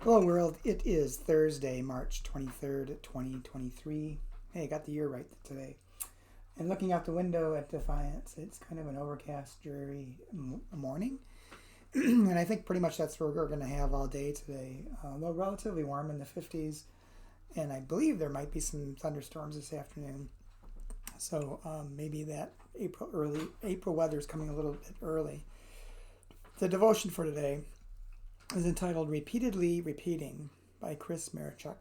Hello world, it is Thursday, March 23rd, 2023. Hey, I got the year right today. And looking out the window at Defiance, it's kind of an overcast, dreary morning. And I think pretty much that's what we're going to have all day today. Though relatively warm in the 50s, and I believe there might be some thunderstorms this afternoon. So maybe that April weather is coming a little bit early. The devotion for today is entitled Repeatedly Repeating by Chris Marichuk.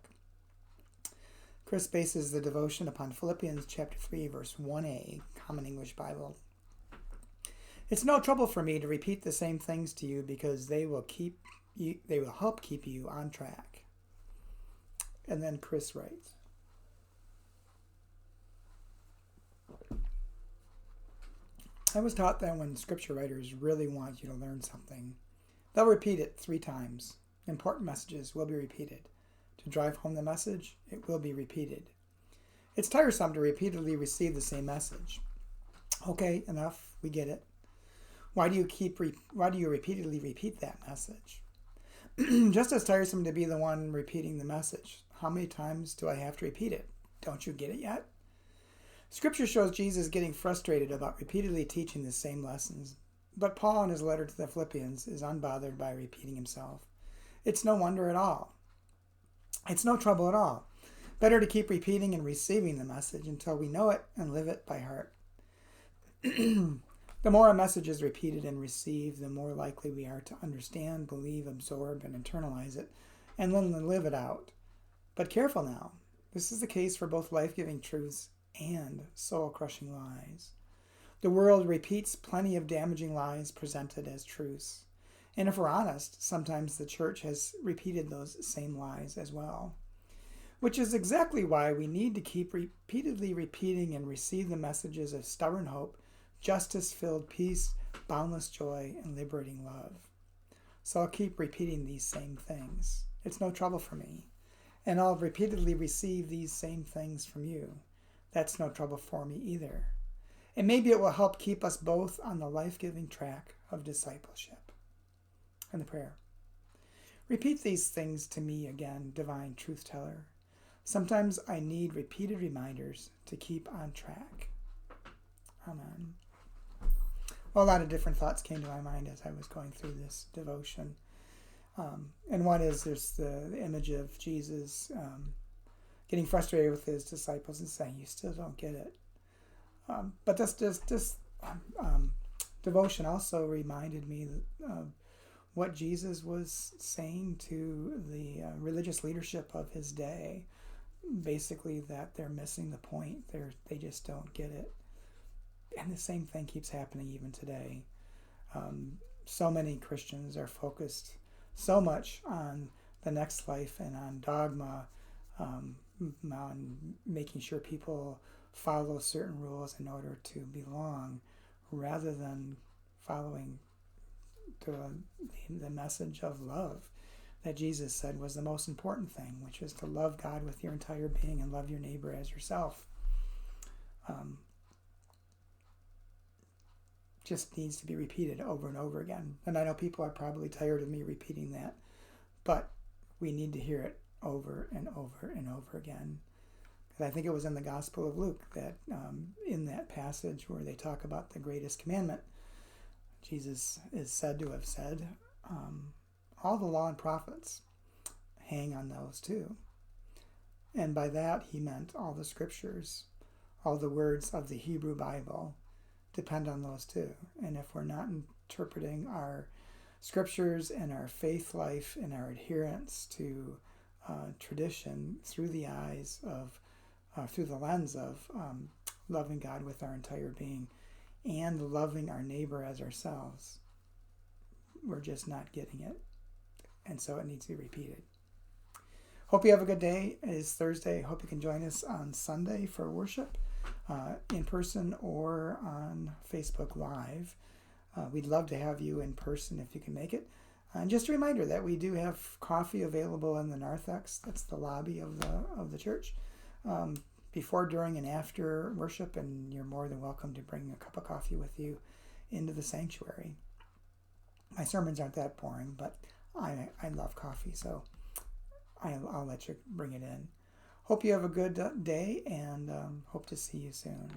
Chris bases the devotion upon Philippians chapter 3, verse 1a, Common English Bible. It's no trouble for me to repeat the same things to you because they will help keep you on track. And then Chris writes, I was taught that when scripture writers really want you to learn something, they'll repeat it 3 times. Important messages will be repeated. To drive home the message, it will be repeated. It's tiresome to repeatedly receive the same message. Okay, enough, we get it. Why do you repeatedly repeat that message? Just as tiresome to be the one repeating the message. How many times do I have to repeat it? Don't you get it yet? Scripture shows Jesus getting frustrated about repeatedly teaching the same lessons. But Paul, in his letter to the Philippians, is unbothered by repeating himself. It's no wonder at all. It's no trouble at all. Better to keep repeating and receiving the message until we know it and live it by heart. The more a message is repeated and received, the more likely we are to understand, believe, absorb, and internalize it, and then live it out. But careful now. This is the case for both life-giving truths and soul-crushing lies. The world repeats plenty of damaging lies presented as truths. And if we're honest, sometimes the church has repeated those same lies as well. Which is exactly why we need to keep repeatedly repeating and receive the messages of stubborn hope, justice-filled peace, boundless joy, and liberating love. So I'll keep repeating these same things. It's no trouble for me. And I'll repeatedly receive these same things from you. That's no trouble for me either. And maybe it will help keep us both on the life-giving track of discipleship. And the prayer. Repeat these things to me again, divine truth teller. Sometimes I need repeated reminders to keep on track. Amen. Well, a lot of different thoughts came to my mind as I was going through this devotion. And one is there's the image of Jesus getting frustrated with his disciples and saying, you still don't get it. But this devotion also reminded me of what Jesus was saying to the religious leadership of his day. Basically, that they're missing the point. They just don't get it. And the same thing keeps happening even today. So many Christians are focused so much on the next life and on dogma, on making sure people follow certain rules in order to belong, rather than following the message of love that Jesus said was the most important thing, which is to love God with your entire being and love your neighbor as yourself. Just needs to be repeated over and over again. And I know people are probably tired of me repeating that, but we need to hear it over and over and over again. I think it was in the Gospel of Luke that in that passage where they talk about the greatest commandment, Jesus is said to have said, all the law and prophets hang on those too. And by that he meant all the scriptures, all the words of the Hebrew Bible depend on those too. And if we're not interpreting our scriptures and our faith life and our adherence to tradition through the eyes of through the lens of loving God with our entire being and loving our neighbor as ourselves, we're just not getting it. And so it needs to be repeated. Hope you have a good day. It is Thursday. Hope you can join us on Sunday for worship, in person or on Facebook Live. We'd love to have you in person if you can make it. And just a reminder that we do have coffee available in the narthex. That's the lobby of the church. Before, during, and after worship, and you're more than welcome to bring a cup of coffee with you into the sanctuary. My sermons aren't that boring, but I love coffee, so I'll let you bring it in. Hope you have a good day, and hope to see you soon.